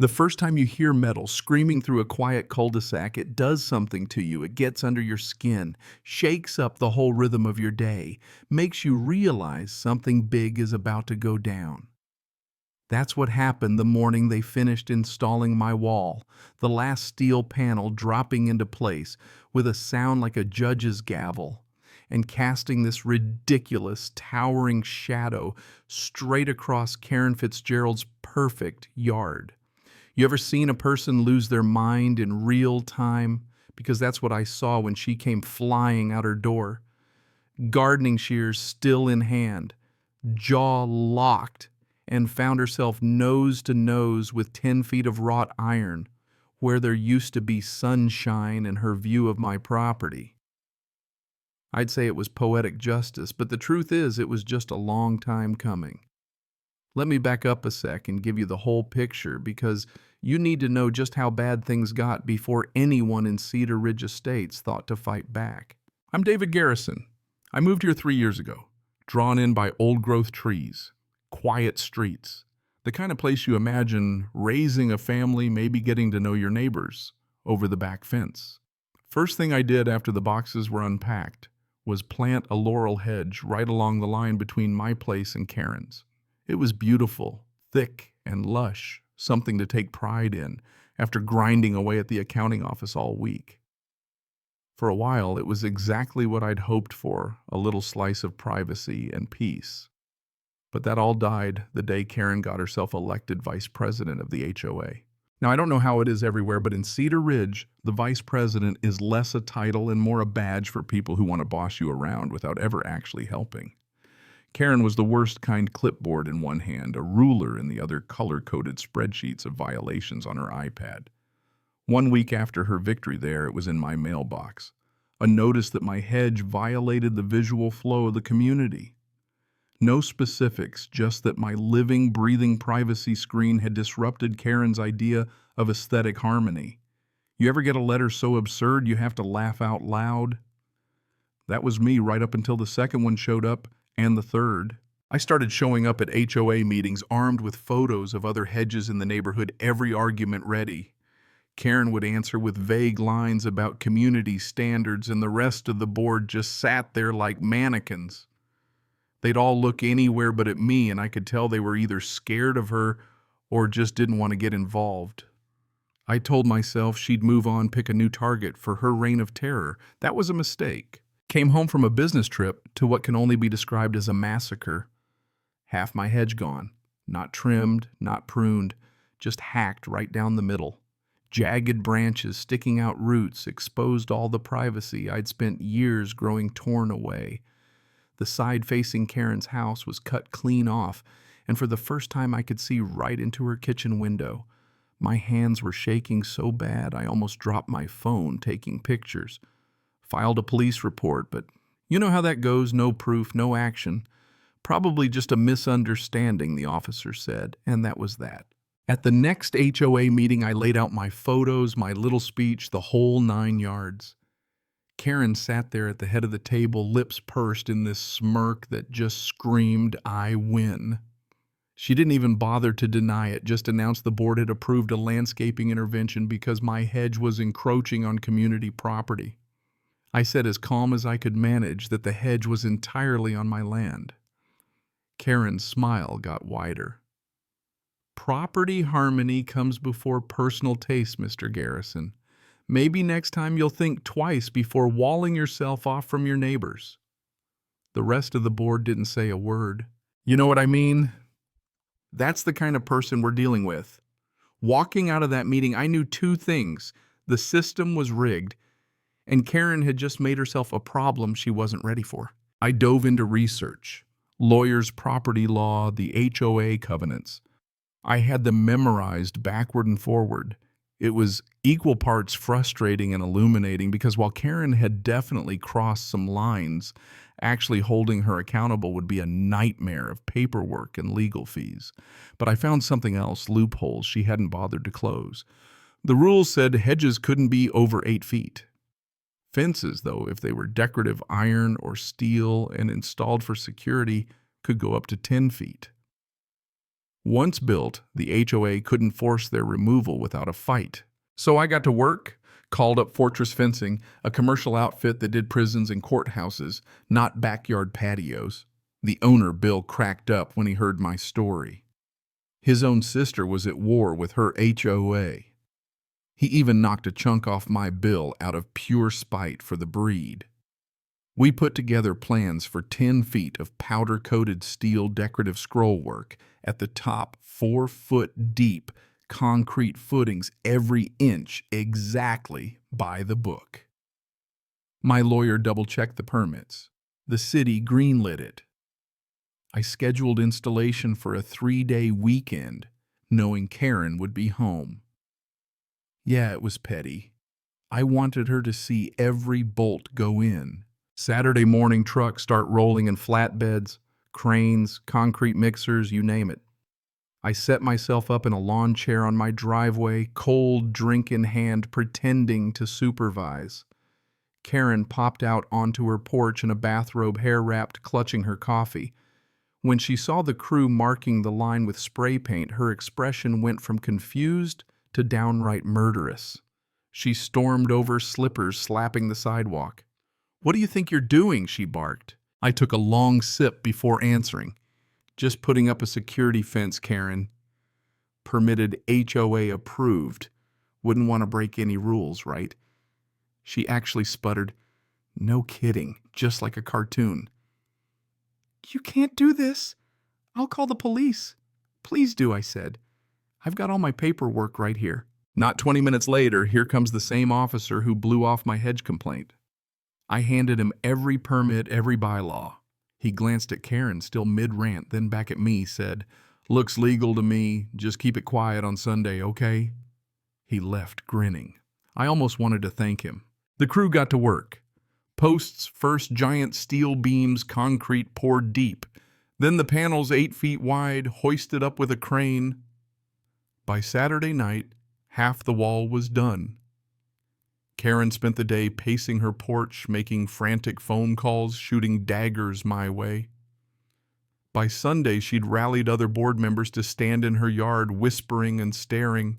The first time you hear metal screaming through a quiet cul-de-sac, it does something to you. It gets under your skin, shakes up the whole rhythm of your day, makes you realize something big is about to go down. That's what happened the morning they finished installing my wall, the last steel panel dropping into place with a sound like a judge's gavel and casting this ridiculous, towering shadow straight across Karen Fitzgerald's perfect yard. You ever seen a person lose their mind in real time? Because that's what I saw when she came flying out her door. Gardening shears still in hand, jaw locked, and found herself nose to nose with 10 feet of wrought iron, where there used to be sunshine in her view of my property. I'd say it was poetic justice, but the truth is it was just a long time coming. Let me back up a sec and give you the whole picture, because you need to know just how bad things got before anyone in Cedar Ridge Estates thought to fight back. I'm David Garrison. I moved here 3 years ago, drawn in by old-growth trees, quiet streets, the kind of place you imagine raising a family, maybe getting to know your neighbors over the back fence. First thing I did after the boxes were unpacked was plant a laurel hedge right along the line between my place and Karen's. It was beautiful, thick, and lush, something to take pride in after grinding away at the accounting office all week. For a while, it was exactly what I'd hoped for, a little slice of privacy and peace. But that all died the day Karen got herself elected vice president of the HOA. Now, I don't know how it is everywhere, but in Cedar Ridge, the vice president is less a title and more a badge for people who want to boss you around without ever actually helping. Karen was the worst kind: clipboard in one hand, a ruler in the other, color-coded spreadsheets of violations on her iPad. 1 week after her victory there, it was in my mailbox. A notice that my hedge violated the visual flow of the community. No specifics, just that my living, breathing privacy screen had disrupted Karen's idea of aesthetic harmony. You ever get a letter so absurd you have to laugh out loud? That was me right up until the second one showed up, and the third. I started showing up at HOA meetings armed with photos of other hedges in the neighborhood, every argument ready. Karen would answer with vague lines about community standards, and the rest of the board just sat there like mannequins. They'd all look anywhere but at me, and I could tell they were either scared of her or just didn't want to get involved. I told myself she'd move on, pick a new target for her reign of terror. That was a mistake. Came home from a business trip to what can only be described as a massacre. Half my hedge gone. Not trimmed, not pruned, just hacked right down the middle. Jagged branches sticking out roots exposed all the privacy I'd spent years growing torn away. The side facing Karen's house was cut clean off, and for the first time I could see right into her kitchen window. My hands were shaking so bad I almost dropped my phone taking pictures. Filed a police report, but you know how that goes, no proof, no action. Probably just a misunderstanding, the officer said, and that was that. At the next HOA meeting, I laid out my photos, my little speech, the whole 9 yards. Karen sat there at the head of the table, lips pursed in this smirk that just screamed, "I win." She didn't even bother to deny it, just announced the board had approved a landscaping intervention because my hedge was encroaching on community property. I said as calm as I could manage that the hedge was entirely on my land. Karen's smile got wider. Property harmony comes before personal taste, Mr. Garrison. Maybe next time you'll think twice before walling yourself off from your neighbors. The rest of the board didn't say a word. You know what I mean? That's the kind of person we're dealing with. Walking out of that meeting, I knew 2 things. The system was rigged, and Karen had just made herself a problem she wasn't ready for. I dove into research, lawyers' property law, the HOA covenants. I had them memorized backward and forward. It was equal parts frustrating and illuminating because while Karen had definitely crossed some lines, actually holding her accountable would be a nightmare of paperwork and legal fees. But I found something else, loopholes she hadn't bothered to close. The rules said hedges couldn't be over 8 feet. Fences, though, if they were decorative iron or steel and installed for security, could go up to 10 feet. Once built, the HOA couldn't force their removal without a fight. So I got to work, called up Fortress Fencing, a commercial outfit that did prisons and courthouses, not backyard patios. The owner, Bill, cracked up when he heard my story. His own sister was at war with her HOA. He even knocked a chunk off my bill out of pure spite for the breed. We put together plans for 10 feet of powder-coated steel decorative scrollwork at the top, 4-foot deep, concrete footings every inch exactly by the book. My lawyer double-checked the permits. The city greenlit it. I scheduled installation for a 3-day weekend, knowing Karen would be home. Yeah, it was petty. I wanted her to see every bolt go in. Saturday morning trucks start rolling in flatbeds, cranes, concrete mixers, you name it. I set myself up in a lawn chair on my driveway, cold drink in hand, pretending to supervise. Karen popped out onto her porch in a bathrobe, hair-wrapped, clutching her coffee. When she saw the crew marking the line with spray paint, her expression went from confused to downright murderous. She stormed over, slippers slapping the sidewalk. "What do you think you're doing?" she barked. I took a long sip before answering. "Just putting up a security fence, Karen. Permitted, HOA approved. Wouldn't want to break any rules, right?" She actually sputtered, "No kidding, just like a cartoon." "You can't do this. I'll call the police." "Please do," I said. "I've got all my paperwork right here." Not 20 minutes later, here comes the same officer who blew off my hedge complaint. I handed him every permit, every bylaw. He glanced at Karen, still mid-rant, then back at me, said, "Looks legal to me. Just keep it quiet on Sunday, okay?" He left, grinning. I almost wanted to thank him. The crew got to work. Posts first, giant steel beams, concrete poured deep. Then the panels 8 feet wide, hoisted up with a crane. By Saturday night, half the wall was done. Karen spent the day pacing her porch, making frantic phone calls, shooting daggers my way. By Sunday, she'd rallied other board members to stand in her yard, whispering and staring.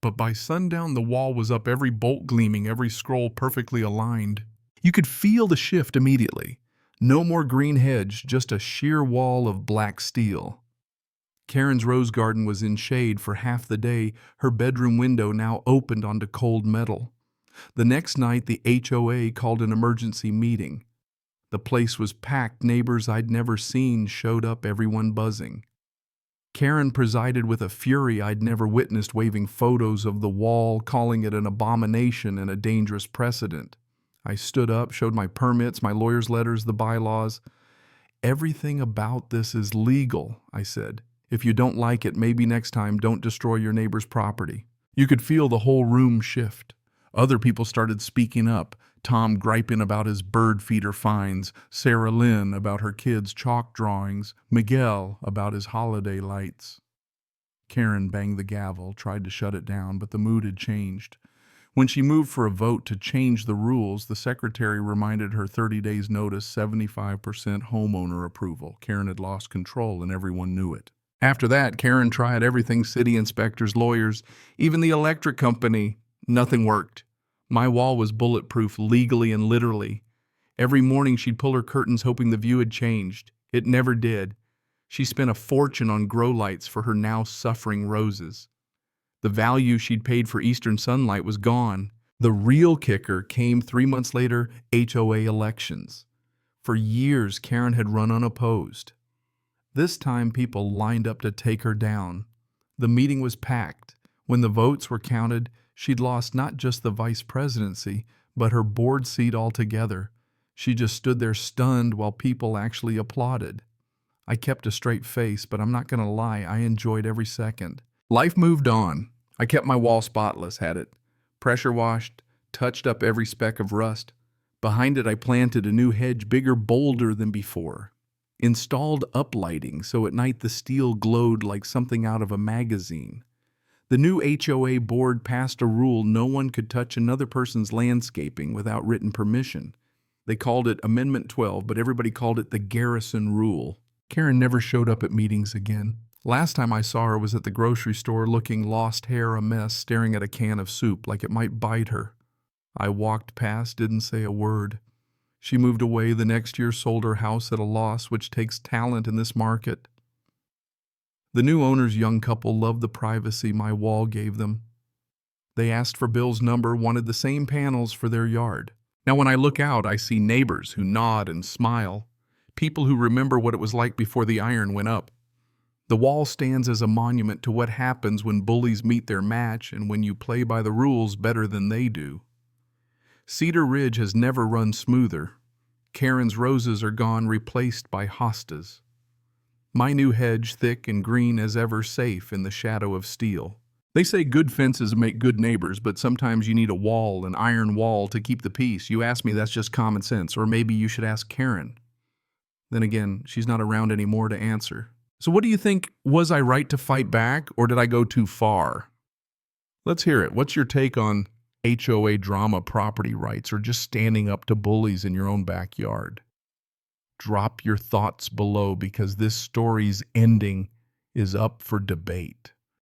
But by sundown, the wall was up, every bolt gleaming, every scroll perfectly aligned. You could feel the shift immediately. No more green hedge, just a sheer wall of black steel. Karen's rose garden was in shade for half the day, her bedroom window now opened onto cold metal. The next night, the HOA called an emergency meeting. The place was packed. Neighbors I'd never seen showed up, everyone buzzing. Karen presided with a fury I'd never witnessed, waving photos of the wall, calling it an abomination and a dangerous precedent. I stood up, showed my permits, my lawyer's letters, the bylaws. "Everything about this is legal," I said. "If you don't like it, maybe next time don't destroy your neighbor's property." You could feel the whole room shift. Other people started speaking up. Tom griping about his bird feeder fines, Sarah Lynn about her kids' chalk drawings, Miguel about his holiday lights. Karen banged the gavel, tried to shut it down, but the mood had changed. When she moved for a vote to change the rules, the secretary reminded her 30 days notice, 75% homeowner approval. Karen had lost control and everyone knew it. After that, Karen tried everything: city inspectors, lawyers, even the electric company. Nothing worked. My wall was bulletproof, legally and literally. Every morning she'd pull her curtains hoping the view had changed. It never did. She spent a fortune on grow lights for her now suffering roses. The value she'd paid for eastern sunlight was gone. The real kicker came 3 months later, HOA elections. For years, Karen had run unopposed. This time, people lined up to take her down. The meeting was packed. When the votes were counted, she'd lost not just the vice presidency, but her board seat altogether. She just stood there stunned while people actually applauded. I kept a straight face, but I'm not going to lie, I enjoyed every second. Life moved on. I kept my wall spotless, had it pressure washed, touched up every speck of rust. Behind it, I planted a new hedge, bigger, bolder than before. Installed uplighting, so at night the steel glowed like something out of a magazine. The new HOA board passed a rule no one could touch another person's landscaping without written permission. They called it Amendment 12, but everybody called it the Garrison Rule. Karen never showed up at meetings again. Last time I saw her was at the grocery store looking lost hair a mess, staring at a can of soup like it might bite her. I walked past, didn't say a word. She moved away the next year, sold her house at a loss, which takes talent in this market. The new owner's young couple loved the privacy my wall gave them. They asked for Bill's number, wanted the same panels for their yard. Now when I look out, I see neighbors who nod and smile, people who remember what it was like before the iron went up. The wall stands as a monument to what happens when bullies meet their match and when you play by the rules better than they do. Cedar Ridge has never run smoother. Karen's roses are gone, replaced by hostas. My new hedge, thick and green as ever, safe in the shadow of steel. They say good fences make good neighbors, but sometimes you need a wall, an iron wall, to keep the peace. You ask me, that's just common sense, or maybe you should ask Karen. Then again, she's not around anymore to answer. So what do you think? Was I right to fight back, or did I go too far? Let's hear it. What's your take on HOA drama, property rights, or just standing up to bullies in your own backyard? Drop your thoughts below because this story's ending is up for debate.